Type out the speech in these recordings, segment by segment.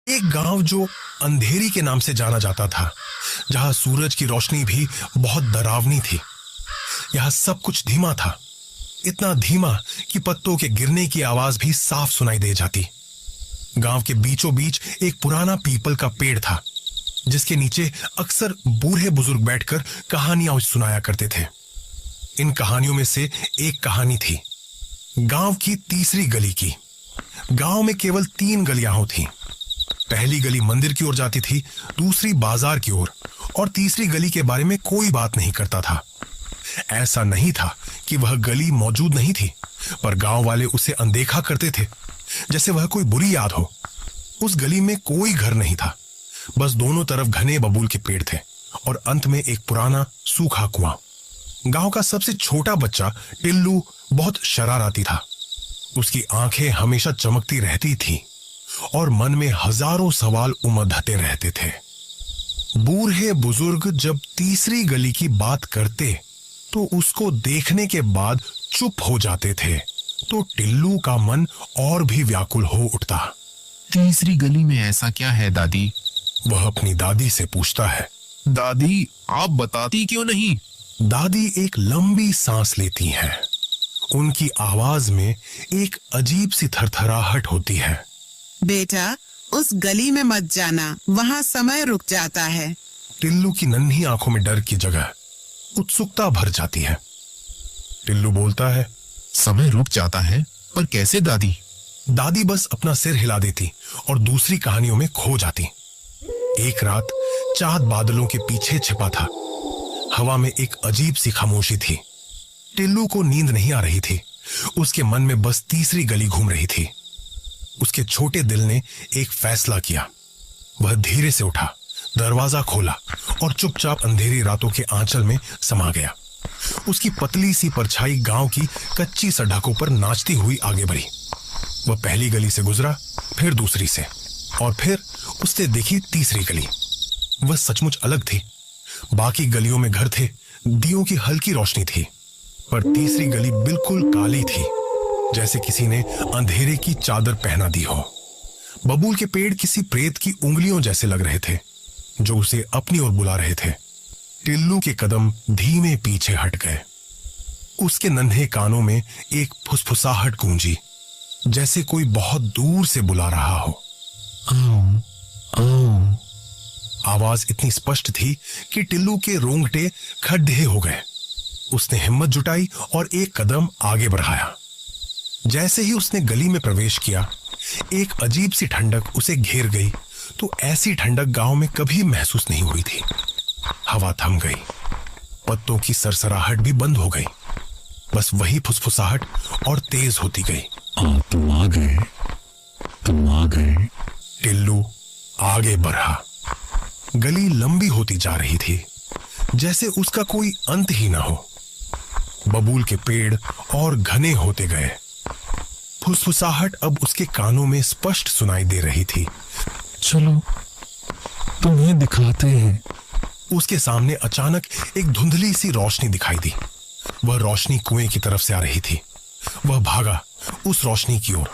एक गांव जो अंधेरी के नाम से जाना जाता था, जहां सूरज की रोशनी भी बहुत डरावनी थी। यहाँ सब कुछ धीमा था, इतना धीमा कि पत्तों के गिरने की आवाज भी साफ सुनाई दे जाती। गांव के बीचों बीच एक पुराना पीपल का पेड़ था, जिसके नीचे अक्सर बूढ़े बुजुर्ग बैठकर कहानियां सुनाया करते थे। इन कहानियों में से एक कहानी थी गांव की तीसरी गली की। गांव में केवल 3 गलियां होती। पहली गली मंदिर की ओर जाती थी, दूसरी बाजार की ओर, और तीसरी गली के बारे में कोई बात नहीं करता था। ऐसा नहीं था कि वह गली मौजूद नहीं थी, पर गांव वाले उसे अनदेखा करते थे, जैसे वह कोई बुरी याद हो। उस गली में कोई घर नहीं था, बस दोनों तरफ घने बबूल के पेड़ थे और अंत में एक पुराना सूखा कुआं। गांव का सबसे छोटा बच्चा टिल्लू बहुत शरारती था। उसकी आंखें हमेशा चमकती रहती थीं और मन में हजारों सवाल उमड़ते रहते थे। बूढ़े बुजुर्ग जब तीसरी गली की बात करते तो उसको देखने के बाद चुप हो जाते थे, तो टिल्लू का मन और भी व्याकुल हो उठता। तीसरी गली में ऐसा क्या है दादी? वह अपनी दादी से पूछता है। दादी, आप बताती क्यों नहीं? दादी एक लंबी सांस लेती हैं। उनकी आवाज में एक अजीब सी थरथराहट होती है। बेटा, उस गली में मत जाना, वहाँ समय रुक जाता है। टिल्लू की नन्ही आंखों में डर की जगह उत्सुकता भर जाती है। टिल्लू बोलता है, समय रुक जाता है? पर कैसे दादी? दादी बस अपना सिर हिला देती और दूसरी कहानियों में खो जाती। एक रात चांद बादलों के पीछे छिपा था। हवा में एक अजीब सी खामोशी थी। टिल्लू को नींद नहीं आ रही थी। उसके मन में बस तीसरी गली घूम रही थी। उसके छोटे दिल ने एक फैसला किया। वह धीरे से उठा, दरवाजा खोला और चुपचाप अंधेरी रातों के आंचल में समा गया। उसकी पतली सी परछाई गांव की कच्ची सड़कों पर नाचती हुई आगे बढ़ी। वह पहली गली से गुजरा, फिर दूसरी से, और फिर उसने देखी तीसरी गली। वह सचमुच अलग थी। बाकी गलियों में घर थे, दियों की हल्की रोशनी थी, पर तीसरी गली बिल्कुल काली थी, जैसे किसी ने अंधेरे की चादर पहना दी हो। बबूल के पेड़ किसी प्रेत की उंगलियों जैसे लग रहे थे, जो उसे अपनी ओर बुला रहे थे। टिल्लू के कदम धीमे पीछे हट गए। उसके नन्हे कानों में एक फुसफुसाहट गूंजी, जैसे कोई बहुत दूर से बुला रहा हो। आओ, आओ। आवाज इतनी स्पष्ट थी कि टिल्लू के रोंगटे खड़े हो गए। उसने हिम्मत जुटाई और एक कदम आगे बढ़ाया। जैसे ही उसने गली में प्रवेश किया, एक अजीब सी ठंडक उसे घेर गई। तो ऐसी ठंडक गांव में कभी महसूस नहीं हुई थी। हवा थम गई, पत्तों की सरसराहट भी बंद हो गई। बस वही फुसफुसाहट और तेज होती गई। तुम आ गए, तुम आ गए। टिल्लू आगे बढ़ा। गली लंबी होती जा रही थी, जैसे उसका कोई अंत ही ना हो। बबूल के पेड़ और घने होते गए। फुसफुसाहट अब उसके कानों में स्पष्ट सुनाई दे रही थी। चलो, तुम्हें दिखाते हैं। उसके सामने अचानक एक धुंधली सी रोशनी दिखाई दी। वह रोशनी कुएं की तरफ से आ रही थी। वह भागा उस रोशनी की ओर।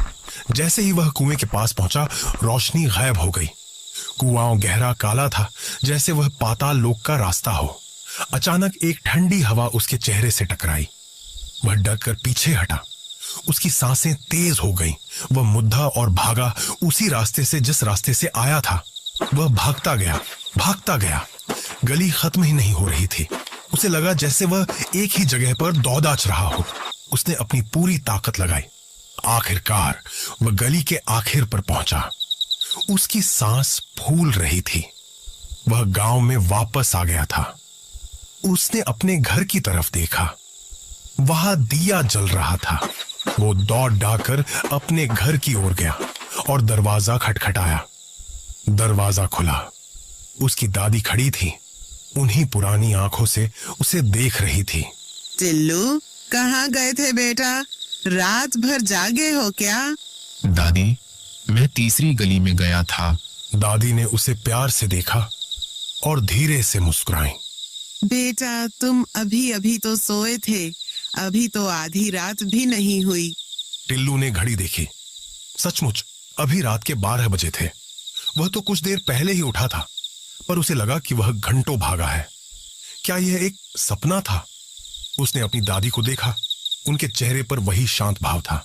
जैसे ही वह कुएं के पास पहुंचा, रोशनी गायब हो गई। कुआं गहरा काला था, जैसे वह पाताल लोक का रास्ता हो। अचानक एक ठंडी हवा उसके चेहरे से टकराई। वह डरकर पीछे हटा। उसकी सांसें तेज हो गईं। वह मुद्दा और भागा उसी रास्ते से जिस रास्ते से आया था। वह भागता गया, भागता गया। गली खत्म ही नहीं हो रही थी। उसे लगा जैसे वह एक ही जगह पर दौड़ाच रहा हो। उसने अपनी पूरी ताकत लगाई। आखिरकार वह गली के आखिर पर पहुंचा। उसकी सांस फूल रही थी। वह गांव में वापस आ गया था। उसने अपने घर की तरफ देखा। वहां दिया जल रहा था। वो दौड़ डाकर अपने घर की ओर गया और दरवाजा खटखटाया। दरवाजा खुला। उसकी दादी खड़ी थी, उन्हीं पुरानी आंखों से उसे देख रही थी। टिल्लू, कहाँ गए थे बेटा? रात भर जागे हो क्या? दादी, मैं तीसरी गली में गया था। दादी ने उसे प्यार से देखा और धीरे से मुस्कुराई। बेटा, तुम अभी अभी तो सोए थे। अभी तो आधी रात भी नहीं हुई। टिल्लू ने घड़ी देखी। सचमुच अभी रात के 12 बजे थे। वह तो कुछ देर पहले ही उठा था, पर उसे लगा कि वह घंटों भागा है। क्या यह एक सपना था? उसने अपनी दादी को देखा। उनके चेहरे पर वही शांत भाव था।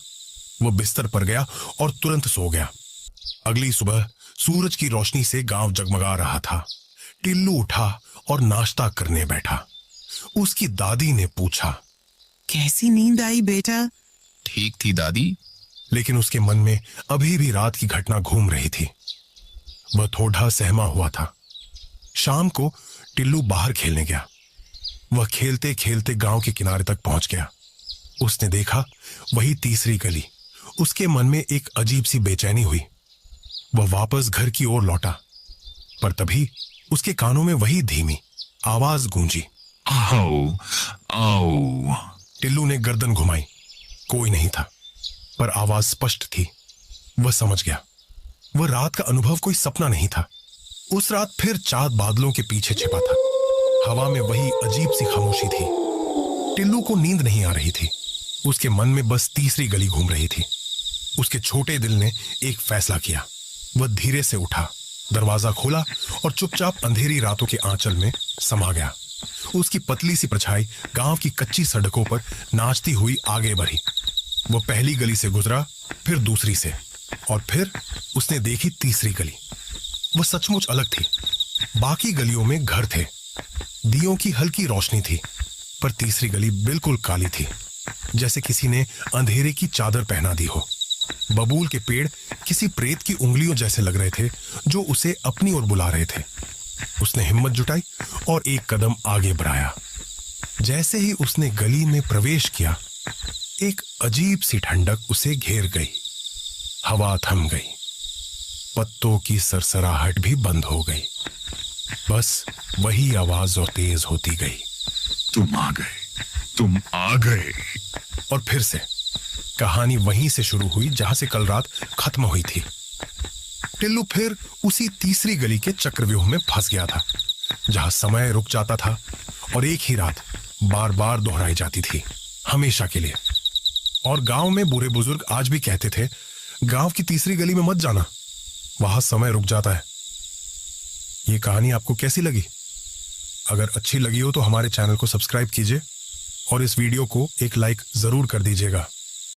वह बिस्तर पर गया और तुरंत सो गया। अगली सुबह सूरज की रोशनी से गांव जगमगा रहा था। टिल्लू उठा और नाश्ता करने बैठा। उसकी दादी ने पूछा, कैसी नींद आई बेटा? ठीक थी दादी। लेकिन उसके मन में अभी भी रात की घटना घूम रही थी। वह थोड़ा सहमा हुआ था। शाम को टिल्लू बाहर खेलने गया। वह खेलते खेलते गांव के किनारे तक पहुंच गया। उसने देखा वही तीसरी गली। उसके मन में एक अजीब सी बेचैनी हुई। वह वापस घर की ओर लौटा, पर तभी उसके कानों में वही धीमी आवाज गूंजी, आओ आओ। टिल्लू ने गर्दन घुमाई। कोई नहीं था, पर आवाज स्पष्ट थी। वह समझ गया वह रात का अनुभव कोई सपना नहीं था। उस रात फिर चांद बादलों के पीछे छिपा था। हवा में वही अजीब सी खामोशी थी। टिल्लू को नींद नहीं आ रही थी। उसके मन में बस तीसरी गली घूम रही थी। उसके छोटे दिल ने एक फैसला किया। वह धीरे से उठा, दरवाजा खोला और चुपचाप अंधेरी रातों के आंचल में समा गया। उसकी पतली सी परछाई गांव की कच्ची सड़कों पर नाचती हुई आगे बढ़ी। वह पहली गली से गुजरा, फिर दूसरी से, और फिर उसने देखी तीसरी गली। वह सचमुच अलग थी। बाकी गलियों में घर थे, दियों की हल्की रोशनी थी, पर तीसरी गली बिल्कुल काली थी, जैसे किसी ने अंधेरे की चादर पहना दी हो। बबूल के पेड़ किसी प्रेत की उंगलियों जैसे लग रहे थे, जो उसे अपनी ओर बुला रहे थे। उसने हिम्मत जुटाई और एक कदम आगे बढ़ाया। जैसे ही उसने गली में प्रवेश किया, एक अजीब सी ठंडक उसे घेर गई। हवा थम गई। पत्तों की सरसराहट भी बंद हो गई। बस वही आवाज और तेज होती गई, तुम आ गए, तुम आ गए। और फिर से कहानी वहीं से शुरू हुई जहां से कल रात खत्म हुई थी। टिल्लू फिर उसी तीसरी गली के चक्रव्यूह में फंस गया था, जहां समय रुक जाता था और एक ही रात बार बार दोहराई जाती थी, हमेशा के लिए। और गांव में बूढ़े बुजुर्ग आज भी कहते थे, गांव की तीसरी गली में मत जाना, वहां समय रुक जाता है। ये कहानी आपको कैसी लगी? अगर अच्छी लगी हो तो हमारे चैनल को सब्सक्राइब कीजिए और इस वीडियो को एक लाइक जरूर कर दीजिएगा।